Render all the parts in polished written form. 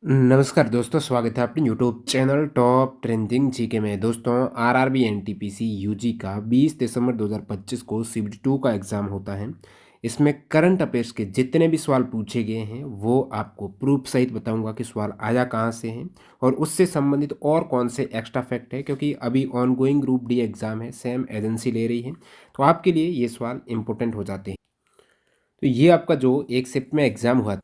नमस्कार दोस्तों, स्वागत है अपने YouTube channel top trending GK में। दोस्तों, आरआरबी एनटीपीसी यूजी का 20 दिसंबर 2025 को सीबीटी 2 का एग्ज़ाम होता है। इसमें करंट अफेयर्स के जितने भी सवाल पूछे गए हैं वो आपको प्रूफ सहित बताऊंगा कि सवाल आया कहाँ से हैं और उससे संबंधित और कौन से एक्स्ट्रा फैक्ट है, क्योंकि अभी ऑनगोइंग ग्रुप डी एग्ज़ाम है, सेम एजेंसी ले रही है, तो आपके लिए ये सवाल इंपॉर्टेंट हो जाते हैं। तो ये आपका जो एक शिफ्ट में एग्ज़ाम हुआ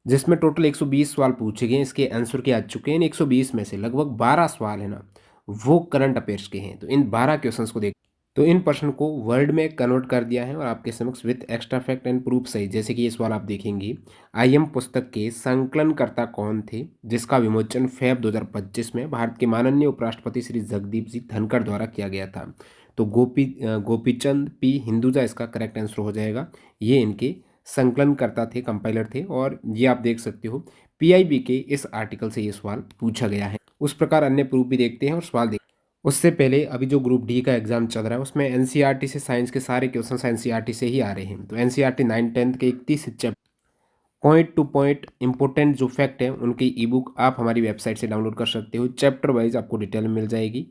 जिसमें टोटल 120 सवाल पूछे गए हैं, इसके आंसर के आ चुके हैं। 120 में से लगभग 12 सवाल है ना, वो करंट अफेयर्स के हैं। तो इन 12 क्वेश्चंस को देख, तो इन प्रश्न को वर्ड में कन्वर्ट कर दिया है और आपके समक्ष with extra fact and proof सही। जैसे कि ये सवाल आप देखेंगे, आईएम पुस्तक के संकलनकर्ता कौन थे, जिसका विमोचन फेब 2025 में भारत के माननीय उपराष्ट्रपति श्री जगदीप जी धनखड़ द्वारा किया गया था। तो गोपीचंद पी हिंदुजा इसका करेक्ट आंसर हो जाएगा। ये इनके संकलनकर्ता थे, कंपाइलर थे। और ये आप देख सकते हो पीआईबी के इस आर्टिकल से ये सवाल पूछा गया है। उस प्रकार अन्य प्रूफ भी देखते हैं और सवाल देख, उससे पहले अभी जो ग्रुप डी का एग्जाम चल रहा है उसमें एनसीईआरटी से साइंस के सारे क्वेश्चन एनसीईआरटी से ही आ रहे हैं। तो एनसीईआरटी 9-10 के 31 chapter point two point important जो फैक्ट है उनकी ई बुक आप हमारी वेबसाइट से डाउनलोड कर सकते हो। चैप्टर वाइज आपको डिटेल में मिल जाएगी।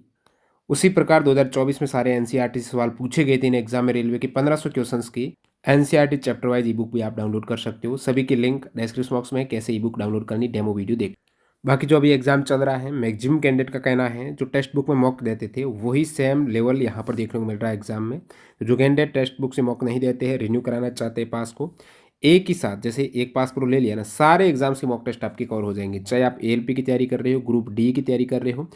उसी प्रकार 2024 में सारे एनसीईआरटी से सवाल पूछे गए थे इन एग्जाम में, रेलवे के 1500 क्वेश्चंस की एनसीईआरटी चैप्टर वाइज ई बुक भी आप डाउनलोड कर सकते हो। सभी की लिंक डिस्क्रिप्शन बॉक्स में है, कैसे ई बुक डाउनलोड करनी डेमो वीडियो देख। बाकी जो अभी एग्जाम चल रहा है, मैक्सिमम कैंडिडेट का कहना है जो टेक्स्ट बुक में मॉक देते थे वही सेम लेवल यहाँ पर देखने को मिल रहा है एग्जाम में। तो जो कैंडिडेट टेक्स्ट बुक से मॉक नहीं देते हैं, रिन्यू कराना चाहते हैं पास को, एक ही साथ जैसे एक पास प्रो ले लिया ना, सारे एग्जाम्स के मॉक टेस्ट आपके कवर हो जाएंगे। चाहे आप एएलपी की तैयारी कर रहे हो, ग्रुप डी की तैयारी कर रहे हो,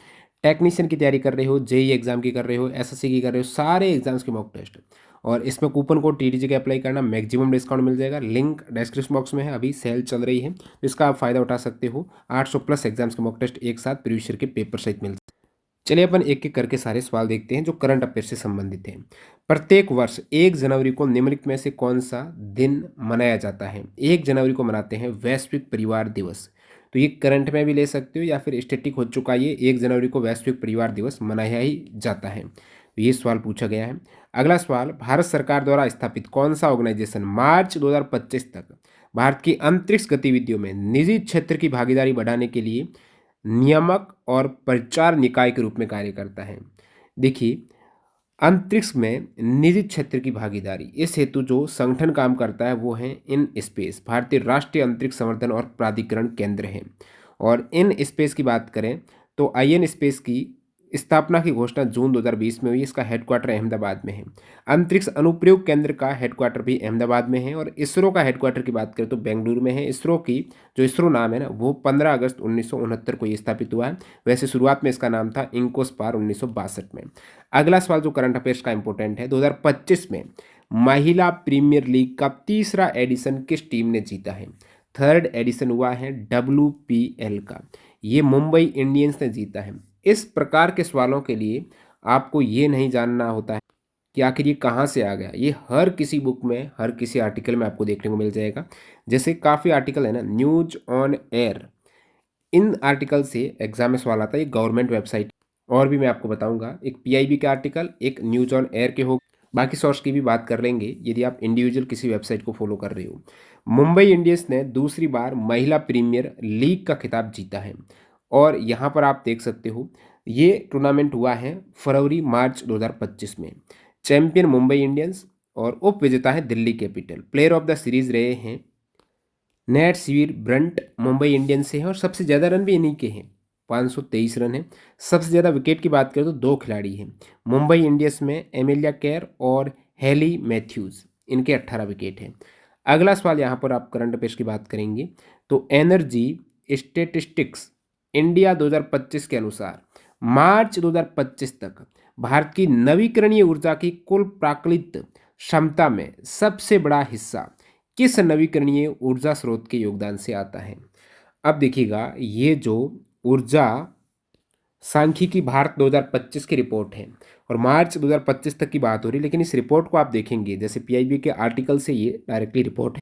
टेक्नीशियन की तैयारी कर रहे हो, जेई एग्जाम की कर रहे हो, एसएससी की कर रहे हो, सारे एग्जाम्स के मॉक टेस्ट। और इसमें कूपन कोड टीटीजी का अप्लाई करना, मैक्सिमम डिस्काउंट मिल जाएगा। लिंक डिस्क्रिप्शन बॉक्स में है, अभी सेल चल रही है तो इसका आप फायदा उठा सकते हो। 800 प्लस एग्जाम्स के मॉक टेस्ट एक साथ प्रीवियस ईयर के पेपर सहित मिलते हैं। चलिए अपन एक एक करके सारे सवाल देखते हैं जो करंट अफेयर से संबंधित हैं। प्रत्येक वर्ष 1 जनवरी को निम्नलिखित में से कौन सा दिन मनाया जाता है? 1 जनवरी को मनाते हैं वैश्विक परिवार दिवस। तो ये करंट में भी ले सकते हो या फिर स्टैटिक हो चुका है, ये 1 जनवरी को वैश्विक परिवार दिवस मनाया ही जाता है। तो ये सवाल पूछा गया है। अगला सवाल, भारत सरकार द्वारा स्थापित कौन सा ऑर्गेनाइजेशन मार्च 2025 तक भारत की अंतरिक्ष गतिविधियों में निजी क्षेत्र की भागीदारी बढ़ाने के लिए नियामक और प्रचार निकाय के रूप में कार्य करता है? देखिए, अंतरिक्ष में निजी क्षेत्र की भागीदारी, इस हेतु जो संगठन काम करता है वो है इन स्पेस, भारतीय राष्ट्रीय अंतरिक्ष संवर्धन और प्राधिकरण केंद्र है। और इन स्पेस की बात करें तो आईएन स्पेस की स्थापना की घोषणा जून 2020 में हुई। इसका हेडक्वार्टर अहमदाबाद में है। अंतरिक्ष अनुप्रयोग केंद्र का हेडक्वार्टर भी अहमदाबाद में है। और इसरो का हेडक्वार्टर की बात करें तो बेंगलुरु में है। इसरो की जो इसरो नाम है ना, वो 15 अगस्त 1969 को ये स्थापित हुआ है। वैसे शुरुआत में इसका नाम था इंकोस्पार 1962 में। अगला सवाल जो करंट अफेयर्स का इंपॉर्टेंट है, 2025 में महिला प्रीमियर लीग का तीसरा एडिशन किस टीम ने जीता है? थर्ड एडिशन हुआ है WPL का, ये मुंबई इंडियंस ने जीता है। इस प्रकार के सवालों के लिए आपको ये नहीं जानना होता है कि आखिर ये कहाँ से आ गया। ये हर किसी बुक में, हर किसी आर्टिकल में आपको देखने को मिल जाएगा। जैसे काफ़ी आर्टिकल है ना, news on air, in article से एग्जाम में सवाल आता है। ये गवर्नमेंट वेबसाइट, और भी मैं आपको बताऊंगा, एक पीआईबी के आर्टिकल, एक न्यूज ऑन एयर के हो। बाकी सोर्स की भी बात कर लेंगे यदि आप इंडिविजुअल किसी वेबसाइट को फॉलो कर रहे हो। मुंबई इंडियंस ने दूसरी बार महिला प्रीमियर लीग का खिताब जीता है। और यहाँ पर आप देख सकते हो ये टूर्नामेंट हुआ है फरवरी मार्च 2025 में। चैंपियन मुंबई इंडियंस और उप विजेता है Delhi capital. Player of the series रहे हैं नेट सीवीर ब्रंट, मुंबई इंडियंस से हैं और सबसे ज़्यादा रन भी इन्हीं के हैं, 523 रन है। सबसे ज़्यादा विकेट की बात करें तो दो खिलाड़ी हैं मुंबई इंडियंस में, एमिलिया केर और हेली मैथ्यूज़, इनके 18 विकेट हैं। अगला सवाल यहाँ पर आप करंट अफेयर्स की बात करेंगे तो एनर्जी स्टेटिस्टिक्स इंडिया 2025 के अनुसार मार्च 2025 तक भारत की नवीकरणीय ऊर्जा की कुल प्राकृतिक क्षमता में सबसे बड़ा हिस्सा किस नवीकरणीय ऊर्जा स्रोत के योगदान से आता है? अब देखिएगा, ये जो ऊर्जा सांख्यिकी भारत 2025 की रिपोर्ट है और मार्च 2025 तक की बात हो रही है, लेकिन इस रिपोर्ट को आप देखेंगे जैसे पीआईबी के आर्टिकल से ये डायरेक्टली रिपोर्ट है।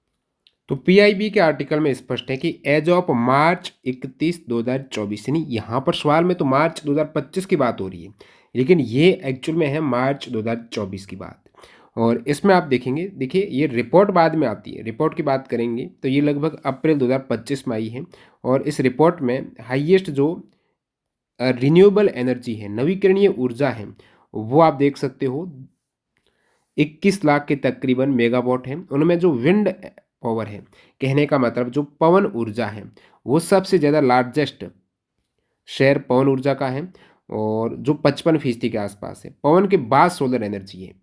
तो पीआईबी के आर्टिकल में स्पष्ट है कि एज ऑफ मार्च 31 2024, यानी यहाँ पर सवाल में तो मार्च 2025 की बात हो रही है, लेकिन ये एक्चुअल में है मार्च 2024 की बात। और इसमें आप देखेंगे, देखिए ये रिपोर्ट बाद में आती है, रिपोर्ट की बात करेंगे तो ये लगभग अप्रैल 2025 में आई है। और इस रिपोर्ट में हाईएस्ट जो रिन्यूएबल एनर्जी है, नवीकरणीय ऊर्जा है, वो आप देख सकते हो 21 लाख के तकरीबन मेगावाट है। उनमें जो विंड पावर है, कहने का मतलब जो पवन ऊर्जा है, वो सबसे ज़्यादा लार्जेस्ट शेयर पवन ऊर्जा का है और जो 55% के आसपास है। पवन के बाद सोलर एनर्जी है।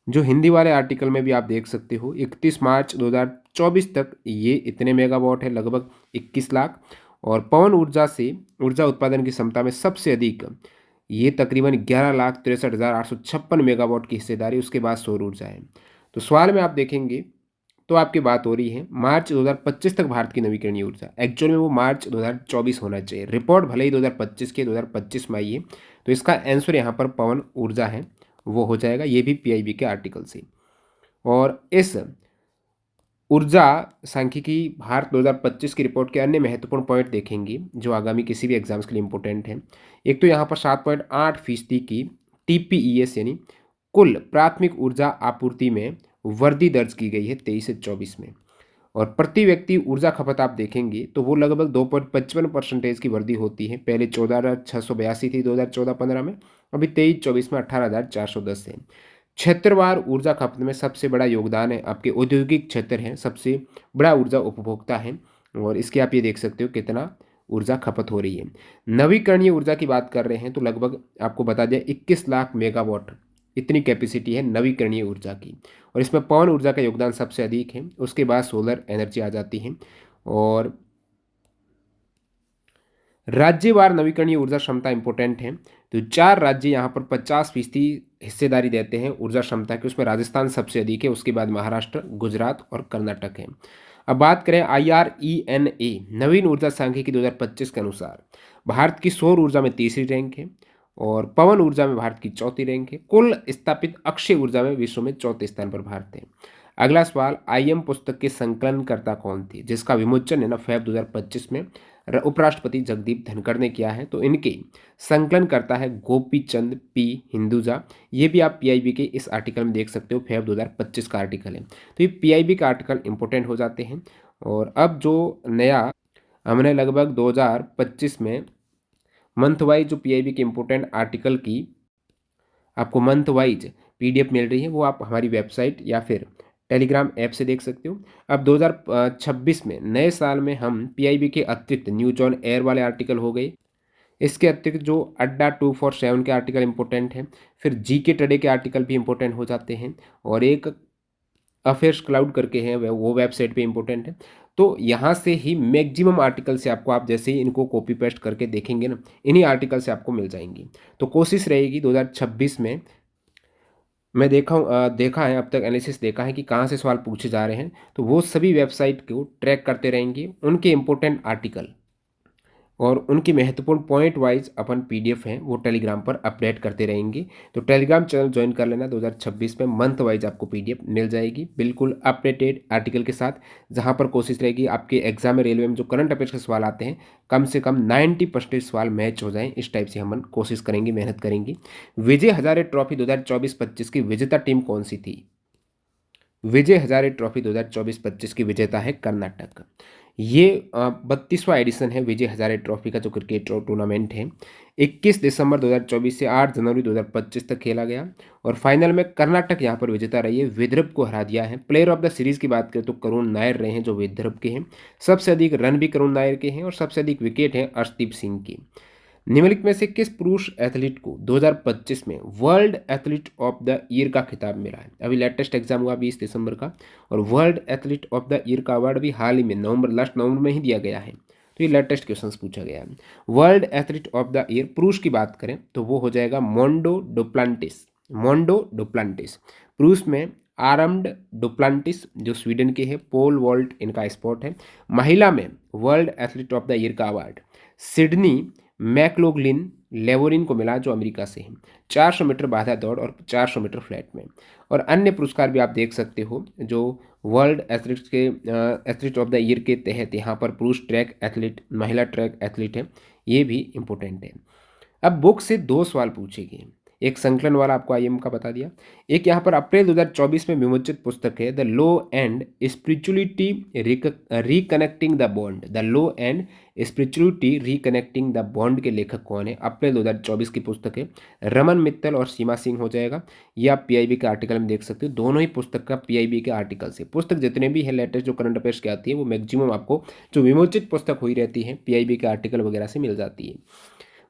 जो हिंदी वाले आर्टिकल में भी आप देख सकते हो 31 मार्च 2024 तक ये इतने मेगावाट है, लगभग 21 लाख। और पवन ऊर्जा से ऊर्जा उत्पादन की क्षमता में सबसे अधिक ये तकरीबन 11,63,856 मेगावाट की हिस्सेदारी, उसके बाद सौर ऊर्जा है। तो सवाल में आप देखेंगे तो आपकी बात हो रही है मार्च 2025 तक भारत की नवीकरणीय ऊर्जा, एक्चुअल में वो मार्च 2024 होना चाहिए। रिपोर्ट भले ही 2025 के 2025 में आई है, तो इसका आंसर यहाँ पर पवन ऊर्जा है, वो हो जाएगा, ये भी पीआईबी के आर्टिकल से। और इस ऊर्जा सांख्यिकी भारत 2025 की रिपोर्ट के अन्य महत्वपूर्ण पॉइंट देखेंगे जो आगामी किसी भी एग्जाम्स के लिए इंपॉर्टेंट हैं। एक तो यहाँ पर 7.8% की टीपीईएस यानी कुल प्राथमिक ऊर्जा आपूर्ति में वृद्धि दर्ज की गई है 23 से 24 में। और प्रति व्यक्ति ऊर्जा खपत आप देखेंगे तो वो लगभग 2.55% की वृद्धि होती है। पहले 14,682 थी 2014-15 में, अभी 23-24 में 18,410 है। क्षेत्रवार ऊर्जा खपत में सबसे बड़ा योगदान है आपके औद्योगिक क्षेत्र हैं, सबसे बड़ा ऊर्जा उपभोक्ता है। और इसके आप ये देख सकते हो कितना ऊर्जा खपत हो रही है। नवीकरणीय ऊर्जा की बात कर रहे हैं तो लगभग आपको बता दें 21 लाख मेगावाट इतनी कैपेसिटी है नवीकरणीय ऊर्जा की। और इसमें पवन ऊर्जा का योगदान सबसे अधिक है, उसके बाद सोलर एनर्जी आ जाती है। और राज्यवार नवीकरणीय ऊर्जा क्षमता इंपॉर्टेंट है, तो 4 राज्य यहाँ पर 50% हिस्सेदारी देते हैं ऊर्जा क्षमता की, उसमें राजस्थान सबसे अधिक है, उसके बाद महाराष्ट्र, गुजरात और कर्नाटक है। अब बात करें IRENA नवीन ऊर्जा सांख्यिकी 2025 के अनुसार भारत की सौर ऊर्जा में तीसरी रैंक है और पवन ऊर्जा में भारत की चौथी रैंक है। कुल स्थापित अक्षय ऊर्जा में विश्व में चौथे स्थान पर भारत है। अगला सवाल, IM पुस्तक के संकलनकर्ता कौन थे जिसका विमोचन है ना फेब 2025 में उपराष्ट्रपति जगदीप धनखड़ ने किया है। तो इनके संकलनकर्ता है गोपी चंद पी हिंदुजा। ये भी आप पीआईबी के इस आर्टिकल में देख सकते हो, फेब 2025 का आर्टिकल है। तो ये पीआईबी का आर्टिकल इंपॉर्टेंट हो जाते हैं। और अब जो नया हमने लगभग 2025 में मंथ वाइज जो पीआईबी के इम्पोर्टेंट आर्टिकल की आपको मंथ वाइज पीडीएफ मिल रही है, वो आप हमारी वेबसाइट या फिर टेलीग्राम ऐप से देख सकते हो। अब 2026 में नए साल में हम पीआईबी के अतिरिक्त न्यूज ऑन एयर वाले आर्टिकल हो गए, इसके अतिरिक्त जो अड्डा 247 के आर्टिकल इंपॉर्टेंट हैं, फिर जीके टुडे के आर्टिकल भी इंपॉर्टेंट हो जाते हैं। और एक अफेयर्स क्लाउड करके हैं वो वेबसाइट पे इंपॉर्टेंट है। तो यहाँ से ही मैक्सिमम आर्टिकल से आपको, आप जैसे ही इनको कॉपी पेस्ट करके देखेंगे ना, इन्हीं आर्टिकल से आपको मिल जाएंगी। तो कोशिश रहेगी 2026 में, मैं देखा है अब तक एनालिसिस देखा है कि कहाँ से सवाल पूछे जा रहे हैं, तो वो सभी वेबसाइट को ट्रैक करते रहेंगे, उनके इम्पोर्टेंट आर्टिकल और उनकी महत्वपूर्ण पॉइंट वाइज अपन पीडीएफ हैं वो टेलीग्राम पर अपडेट करते रहेंगे। तो टेलीग्राम चैनल ज्वाइन कर लेना, 2026 में मंथ वाइज आपको पीडीएफ मिल जाएगी बिल्कुल अपडेटेड आर्टिकल के साथ, जहां पर कोशिश रहेगी आपके एग्जाम में रेलवे में जो करंट अफेयर्स के सवाल आते हैं कम से कम 90% सवाल मैच हो जाएं, इस टाइप से हम कोशिश करेंगे, मेहनत करेंगे। विजय हजारे ट्रॉफी 2024-25 की विजेता टीम कौन सी थी? विजय हजारे ट्रॉफी 2024-25 की विजेता है कर्नाटक। ये 32वां एडिशन है विजय हजारे ट्रॉफी का जो क्रिकेट टूर्नामेंट है। 21 दिसंबर 2024 से 8 जनवरी 2025 तक खेला गया और फाइनल में कर्नाटक यहाँ पर विजेता रही है, विदर्भ को हरा दिया है। प्लेयर ऑफ द सीरीज की बात करें तो करुण नायर रहे हैं जो विदर्भ के हैं, सबसे अधिक रन भी करुण नायर के हैं और सबसे अधिक विकेट हैं अर्शदीप सिंह की। निम्नलिखित में से किस पुरुष एथलीट को 2025 में world athlete of the year का खिताब मिला है? अभी लेटेस्ट एग्जाम हुआ 20 दिसंबर का और world athlete of the year का अवार्ड भी हाल ही में लास्ट नवंबर में ही दिया गया है। तो ये लेटेस्ट क्वेश्चंस पूछा गया है। World athlete of the year पुरुष की बात करें तो वो हो जाएगा मोंडो डुप्लांटिस। पुरुष में आरम्ड डुप्लांटिस जो स्वीडन के हैं, पोल वॉल्ट इनका स्पोर्ट है। महिला में world athlete of the year का अवार्ड सिडनी मैकलोगलिन लेवोरिन को मिला जो अमेरिका से हैं, 400 मीटर बाधा दौड़ और 400 मीटर फ्लैट में। और अन्य पुरस्कार भी आप देख सकते हो जो वर्ल्ड एथलीट्स के एथलीट ऑफ द ईयर के तहत यहाँ पर पुरुष ट्रैक एथलीट, महिला ट्रैक एथलीट है, ये भी इम्पोर्टेंट है। अब बुक से 2 सवाल पूछे गए, एक संकलन वाला आपको आईएम का बता दिया। एक यहाँ पर अप्रैल 2024 में विमोचित पुस्तक है the low and spirituality reconnecting the bond. The low and spirituality reconnecting the bond के लेखक कौन है? अप्रैल 2024 की पुस्तक है, रमन मित्तल और सीमा सिंह हो जाएगा। ये आप पीआईबी के आर्टिकल में देख सकते हो, दोनों ही पुस्तक का पीआईबी के आर्टिकल से। पुस्तक जितने भी है लेटेस्ट जो करंट अफेयर्स की आती है वो मैक्सिमम आपको जो विमोचित पुस्तक हुई रहती है पीआईबी के आर्टिकल वगैरह से मिल जाती है।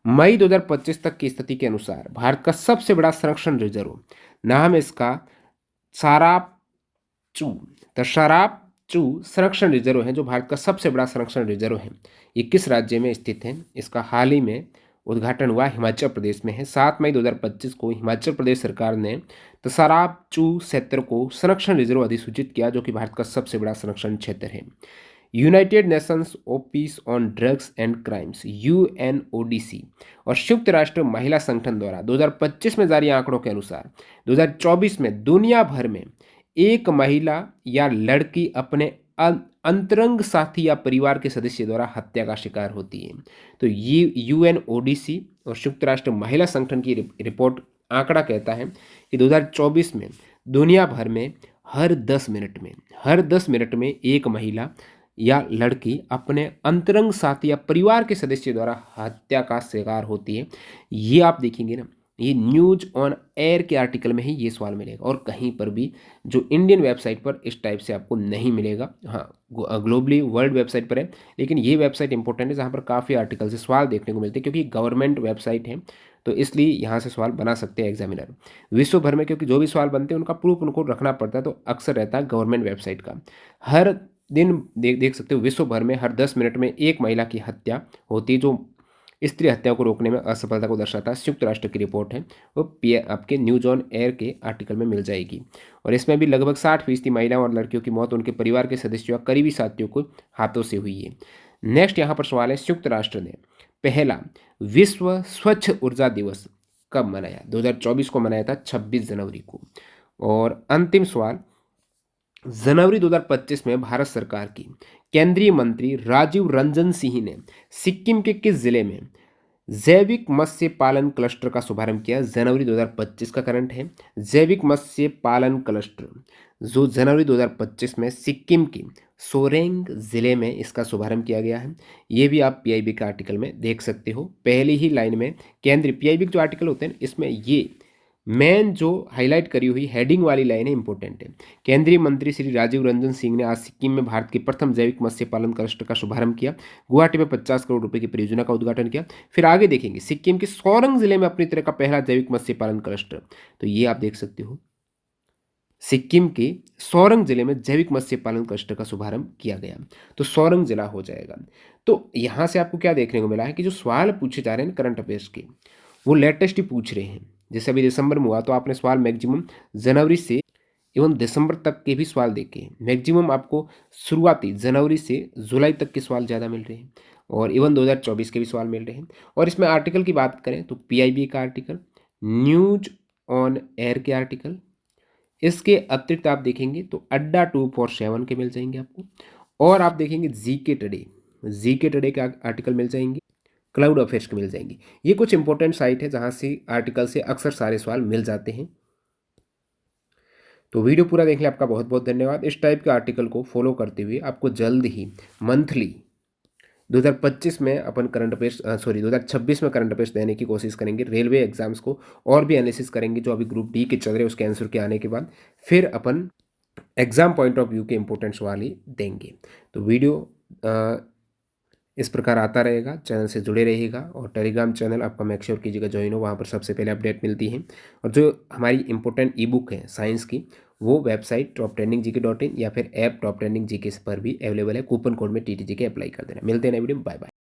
मई 2025 तक की स्थिति के अनुसार भारत का सबसे बड़ा संरक्षण रिजर्व, नाम है इसका सारापचू। तो सारापचू संरक्षण रिजर्व है जो भारत का सबसे बड़ा संरक्षण रिजर्व है। ये किस राज्य में स्थित है? इसका हाल ही में उद्घाटन हुआ हिमाचल प्रदेश में है। 7 मई 2025 को हिमाचल प्रदेश सरकार ने तसारापचू क्षेत्र को संरक्षण रिजर्व अधिसूचित किया, जो कि भारत का सबसे बड़ा संरक्षण क्षेत्र है। United Nations office on drugs and crimes UNODC और संयुक्त राष्ट्र महिला संगठन द्वारा 2025 में जारी आंकड़ों के अनुसार 2024 में दुनिया भर में एक महिला या लड़की अपने अंतरंग साथी या परिवार के सदस्य द्वारा हत्या का शिकार होती है। तो ये यूएनओडीसी और संयुक्त राष्ट्र महिला संगठन की रिपोर्ट आंकड़ा कहता है कि 2024 में दुनिया भर में हर 10 मिनट में एक महिला या लड़की अपने अंतरंग साथी या परिवार के सदस्य द्वारा हत्या का शिकार होती है। ये आप देखेंगे ना, ये न्यूज ऑन एयर के आर्टिकल में ही ये सवाल मिलेगा और कहीं पर भी जो इंडियन वेबसाइट पर इस टाइप से आपको नहीं मिलेगा। हाँ, ग्लोबली वर्ल्ड वेबसाइट पर है, लेकिन ये वेबसाइट इंपॉर्टेंट है जहाँ पर काफ़ी आर्टिकल से सवाल देखने को मिलते हैं, क्योंकि गवर्नमेंट वेबसाइट है तो इसलिए यहाँ से सवाल बना सकते हैं एग्जामिनर। विश्व भर में क्योंकि जो भी सवाल बनते हैं उनका प्रूफ उनको रखना पड़ता है, तो अक्सर रहता है गवर्नमेंट वेबसाइट का। हर दिन देख सकते हो विश्व भर में हर 10 मिनट में एक महिला की हत्या होती है, जो स्त्री हत्या को रोकने में असफलता को दर्शाता है। संयुक्त राष्ट्र की रिपोर्ट है, वो आपके न्यूज ऑन एयर के आर्टिकल में मिल जाएगी। और इसमें भी लगभग 60% महिलाओं और लड़कियों की मौत उनके परिवार के सदस्यों या करीबी साथियों को हाथों से हुई है। नेक्स्ट यहाँ पर सवाल है, संयुक्त राष्ट्र ने पहला विश्व स्वच्छ ऊर्जा दिवस कब मनाया? 2024 को मनाया था 26 जनवरी को। और अंतिम सवाल, जनवरी 2025 में भारत सरकार की केंद्रीय मंत्री राजीव रंजन सिंह ने सिक्किम के किस जिले में जैविक मत्स्य पालन क्लस्टर का शुभारंभ किया? जनवरी 2025 का करंट है। जैविक मत्स्य पालन क्लस्टर जो जनवरी 2025 में सिक्किम के सोरेंग जिले में इसका शुभारंभ किया गया है। ये भी आप पीआईबी के आर्टिकल में देख सकते हो। पहली ही लाइन में केंद्रीय पीआईबी के जो आर्टिकल होते हैं इसमें ये मेन जो हाईलाइट करी हुई हेडिंग वाली लाइन है इंपॉर्टेंट है। केंद्रीय मंत्री श्री राजीव रंजन सिंह ने आज सिक्किम में भारत के प्रथम जैविक मत्स्य पालन क्लस्टर का शुभारंभ किया। गुवाहाटी में 50 करोड़ रुपए की परियोजना का उद्घाटन किया। फिर आगे देखेंगे सिक्किम के सोरंग जिले में अपनी तरह का पहला जैविक मत्स्य पालन क्लस्टर, तो ये आप देख सकते हो सिक्किम के सोरंग जिले में जैविक मत्स्य पालन क्लस्टर का शुभारंभ किया गया, तो सोरंग जिला हो जाएगा। तो यहाँ से आपको क्या देखने को मिला है कि जो सवाल पूछे जा रहे हैं करंट अफेयर्स के वो लेटेस्ट ही पूछ रहे हैं। जैसे अभी दिसंबर में हुआ तो आपने सवाल मैक्सिमम जनवरी से एवं दिसंबर तक के भी सवाल देखे हैं। मैक्सिमम आपको शुरुआती जनवरी से जुलाई तक के सवाल ज़्यादा मिल रहे हैं और इवन 2024 के भी सवाल मिल रहे हैं। और इसमें आर्टिकल की बात करें तो पीआईबी का आर्टिकल, न्यूज ऑन एयर के आर्टिकल, इसके अतिरिक्त आप देखेंगे तो अड्डा 247 के मिल जाएंगे आपको। और आप देखेंगे जीके टुडे के आर्टिकल मिल जाएंगे, क्लाउड अफेयर्स के मिल जाएंगी। ये कुछ इंपॉर्टेंट साइट है जहां से आर्टिकल से अक्सर सारे सवाल मिल जाते हैं। तो वीडियो पूरा देखने आपका बहुत बहुत धन्यवाद। इस टाइप के आर्टिकल को फॉलो करते हुए आपको जल्द ही मंथली 2025 में अपन करंट अफेयर्स 2026 में करंट अफेयर्स देने की कोशिश करेंगे। रेलवे एग्जाम्स को और भी एनालिसिस करेंगे जो अभी ग्रुप डी के चल रहे हैं उसके आंसर के आने के बाद फिर अपन एग्जाम पॉइंट ऑफ व्यू के इंपॉर्टेंट सवाल ही देंगे। तो वीडियो इस प्रकार आता रहेगा, चैनल से जुड़े रहिएगा और टेलीग्राम चैनल आपका मेक श्योर कीजिएगा ज्वाइन हो, वहाँ पर सबसे पहले अपडेट मिलती है। और जो हमारी इंपॉर्टेंट ई बुक है साइंस की वो वेबसाइट toptrendinggk.in या फिर ऐप टॉप ट्रेंडिंग जीके पर भी अवेलेबल है। कूपन कोड में TTGK अप्लाई कर देना। मिलते हैं नए वीडियो में, बाय बाय।